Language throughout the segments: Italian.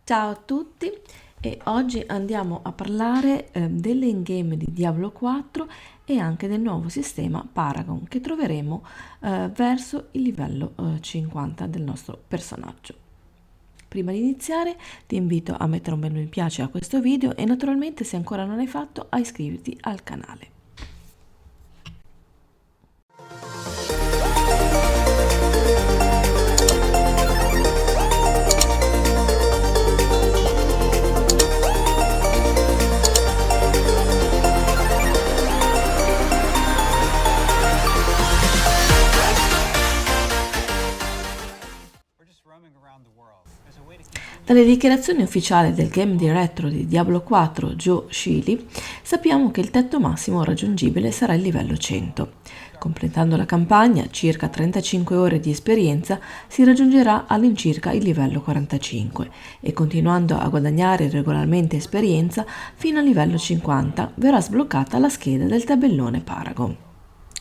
Ciao a tutti e oggi andiamo a parlare dell'endgame di Diablo 4 e anche del nuovo sistema Paragon che troveremo verso il livello 50 del nostro personaggio. Prima di iniziare ti invito a mettere un bel mi piace a questo video e naturalmente se ancora non l'hai fatto a iscriverti al canale. Dalle dichiarazioni ufficiali del game direttore di Diablo 4 Joe Shealy sappiamo che il tetto massimo raggiungibile sarà il livello 100. Completando la campagna, circa 35 ore di esperienza, si raggiungerà all'incirca il livello 45 e continuando a guadagnare regolarmente esperienza fino al livello 50 verrà sbloccata la scheda del tabellone Paragon.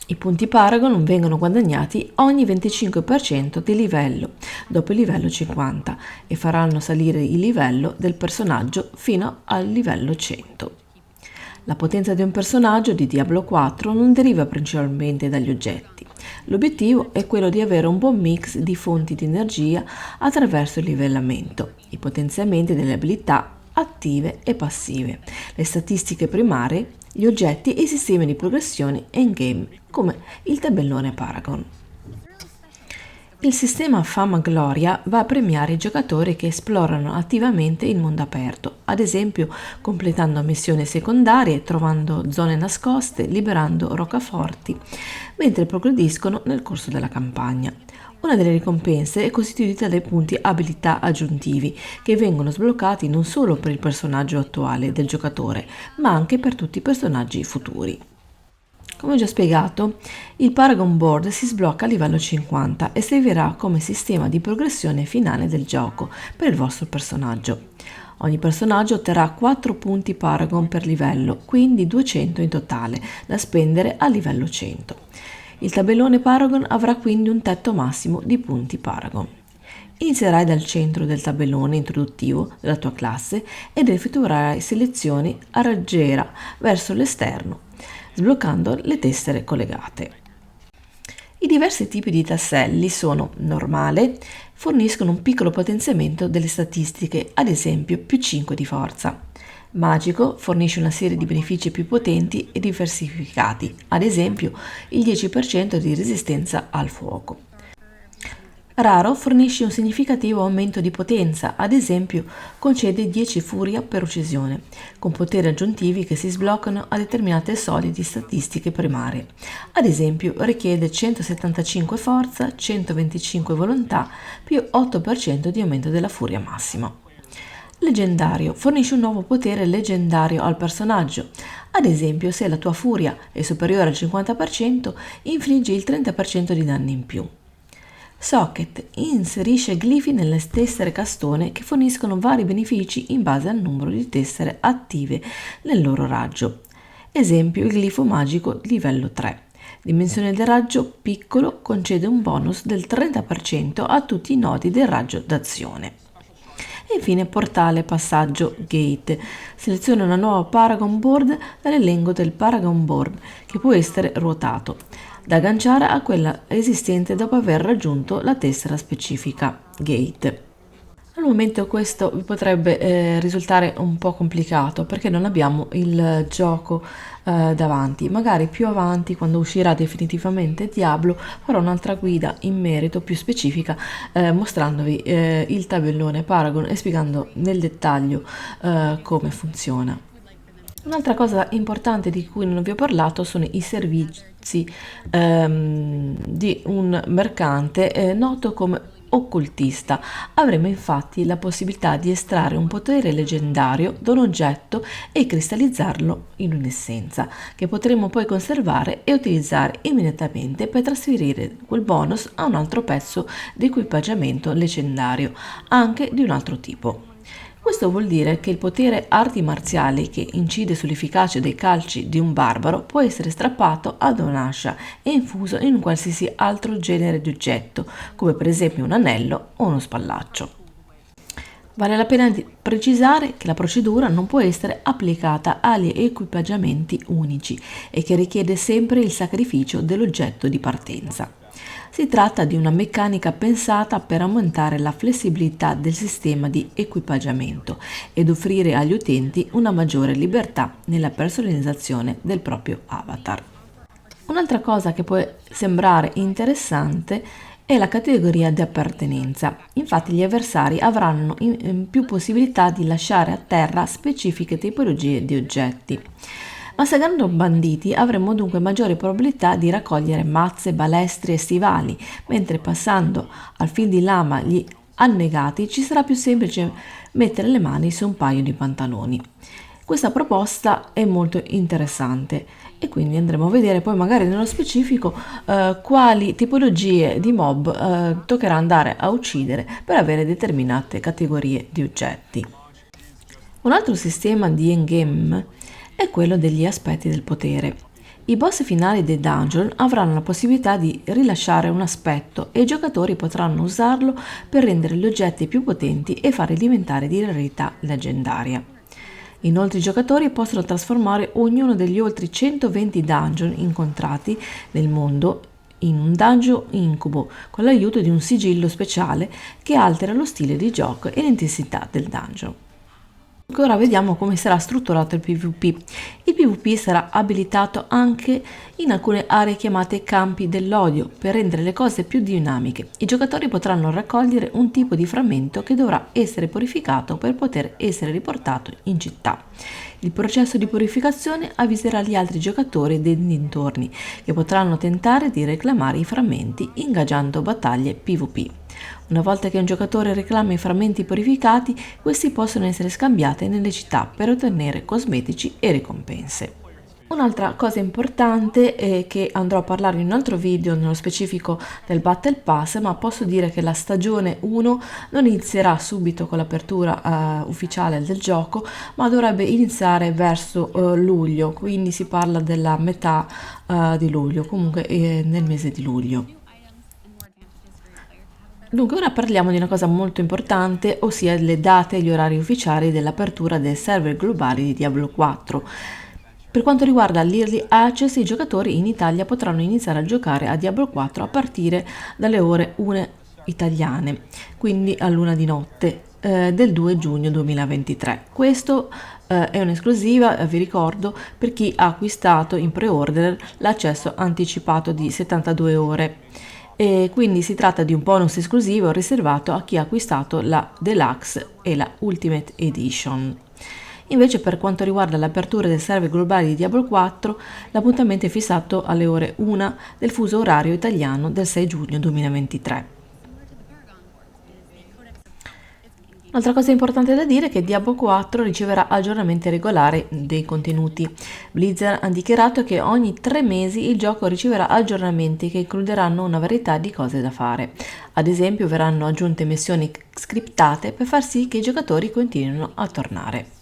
I punti Paragon vengono guadagnati ogni 25% di livello dopo il livello 50 e faranno salire il livello del personaggio fino al livello 100. La potenza di un personaggio di Diablo 4 non deriva principalmente dagli oggetti. L'obiettivo è quello di avere un buon mix di fonti di energia attraverso il livellamento, i potenziamenti delle abilità attive e passive, le statistiche primarie, gli oggetti e i sistemi di progressione endgame, come il tabellone Paragon. Il sistema Fama Gloria va a premiare i giocatori che esplorano attivamente il mondo aperto, ad esempio completando missioni secondarie, trovando zone nascoste, liberando roccaforti, mentre progrediscono nel corso della campagna. Una delle ricompense è costituita dai punti abilità aggiuntivi, che vengono sbloccati non solo per il personaggio attuale del giocatore, ma anche per tutti i personaggi futuri. Come già spiegato, il Paragon Board si sblocca a livello 50 e servirà come sistema di progressione finale del gioco per il vostro personaggio. Ogni personaggio otterrà 4 punti Paragon per livello, quindi 200 in totale, da spendere a livello 100. Il tabellone Paragon avrà quindi un tetto massimo di punti Paragon. Inizierai dal centro del tabellone introduttivo della tua classe ed effettuerai selezioni a raggiera verso l'esterno, sbloccando le tessere collegate. I diversi tipi di tasselli sono normale, forniscono un piccolo potenziamento delle statistiche, ad esempio più 5 di forza. Magico fornisce una serie di benefici più potenti e diversificati, ad esempio il 10% di resistenza al fuoco. Raro fornisce un significativo aumento di potenza, ad esempio concede 10 furia per uccisione, con poteri aggiuntivi che si sbloccano a determinate soglie di statistiche primarie. Ad esempio richiede 175 forza, 125 volontà più 8% di aumento della furia massima. Leggendario fornisce un nuovo potere leggendario al personaggio. Ad esempio, se la tua furia è superiore al 50%, infliggi il 30% di danni in più. Socket inserisce glifi nelle tessere castone che forniscono vari benefici in base al numero di tessere attive nel loro raggio. Esempio, il glifo magico livello 3. Dimensione del raggio piccolo concede un bonus del 30% a tutti i nodi del raggio d'azione. E infine portale passaggio gate. Seleziona una nuova Paragon Board dall'elenco del Paragon Board che può essere ruotato, da agganciare a quella esistente dopo aver raggiunto la tessera specifica gate. Al momento questo vi potrebbe risultare un po' complicato perché non abbiamo il gioco davanti. Magari più avanti, quando uscirà definitivamente Diablo, farò un'altra guida in merito più specifica mostrandovi il tabellone Paragon e spiegando nel dettaglio come funziona. Un'altra cosa importante di cui non vi ho parlato sono i servizi di un mercante noto come occultista. Avremo infatti la possibilità di estrarre un potere leggendario da un oggetto e cristallizzarlo in un'essenza, che potremo poi conservare e utilizzare immediatamente per trasferire quel bonus a un altro pezzo di equipaggiamento leggendario, anche di un altro tipo. Questo vuol dire che il potere arti marziali che incide sull'efficacia dei calci di un barbaro può essere strappato ad un'ascia e infuso in un qualsiasi altro genere di oggetto, come per esempio un anello o uno spallaccio. Vale la pena precisare che la procedura non può essere applicata agli equipaggiamenti unici e che richiede sempre il sacrificio dell'oggetto di partenza. Si tratta di una meccanica pensata per aumentare la flessibilità del sistema di equipaggiamento ed offrire agli utenti una maggiore libertà nella personalizzazione del proprio avatar. Un'altra cosa che può sembrare interessante è la categoria di appartenenza. Infatti gli avversari avranno in più possibilità di lasciare a terra specifiche tipologie di oggetti. Massacrando banditi avremo dunque maggiori probabilità di raccogliere mazze, balestri e stivali, mentre passando al fil di lama gli annegati ci sarà più semplice mettere le mani su un paio di pantaloni. Questa proposta è molto interessante e quindi andremo a vedere poi magari nello specifico quali tipologie di mob toccherà andare a uccidere per avere determinate categorie di oggetti. Un altro sistema di endgame è quello degli aspetti del potere. I boss finali dei dungeon avranno la possibilità di rilasciare un aspetto e i giocatori potranno usarlo per rendere gli oggetti più potenti e farli diventare di rarità leggendaria. Inoltre i giocatori possono trasformare ognuno degli oltre 120 dungeon incontrati nel mondo in un dungeon incubo con l'aiuto di un sigillo speciale che altera lo stile di gioco e l'intensità del dungeon. Ora vediamo come sarà strutturato il PvP. Il PvP sarà abilitato anche in alcune aree chiamate campi dell'odio per rendere le cose più dinamiche. I giocatori potranno raccogliere un tipo di frammento che dovrà essere purificato per poter essere riportato in città. Il processo di purificazione avviserà gli altri giocatori dei dintorni che potranno tentare di reclamare i frammenti ingaggiando battaglie PvP. Una volta che un giocatore reclama i frammenti purificati, questi possono essere scambiati nelle città per ottenere cosmetici e ricompense. Un'altra cosa importante è che andrò a parlare in un altro video nello specifico del Battle Pass, ma posso dire che la stagione 1 non inizierà subito con l'apertura ufficiale del gioco, ma dovrebbe iniziare verso luglio, quindi si parla della metà di luglio, comunque nel mese di luglio. Dunque ora parliamo di una cosa molto importante, ossia le date e gli orari ufficiali dell'apertura dei server globali di Diablo 4. Per quanto riguarda l'Early Access, i giocatori in Italia potranno iniziare a giocare a Diablo 4 a partire dalle ore 1 italiane, quindi all'1 di notte del 2 giugno 2023. Questo è un'esclusiva, vi ricordo, per chi ha acquistato in pre-order l'accesso anticipato di 72 ore. E quindi si tratta di un bonus esclusivo riservato a chi ha acquistato la Deluxe e la Ultimate Edition. Invece per quanto riguarda l'apertura del server globale di Diablo 4, l'appuntamento è fissato alle ore 1 del fuso orario italiano del 6 giugno 2023. Un'altra cosa importante da dire è che Diablo 4 riceverà aggiornamenti regolari dei contenuti. Blizzard ha dichiarato che ogni 3 mesi il gioco riceverà aggiornamenti che includeranno una varietà di cose da fare. Ad esempio verranno aggiunte missioni scriptate per far sì che i giocatori continuino a tornare.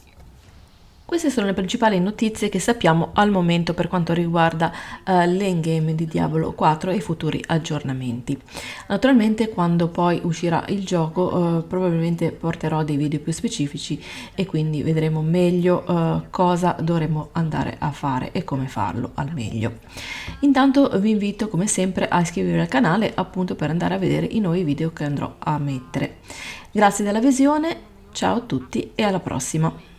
Queste sono le principali notizie che sappiamo al momento per quanto riguarda l'endgame di Diablo 4 e i futuri aggiornamenti. Naturalmente quando poi uscirà il gioco probabilmente porterò dei video più specifici e quindi vedremo meglio cosa dovremo andare a fare e come farlo al meglio. Intanto vi invito come sempre a iscrivervi al canale appunto per andare a vedere i nuovi video che andrò a mettere. Grazie della visione, ciao a tutti e alla prossima!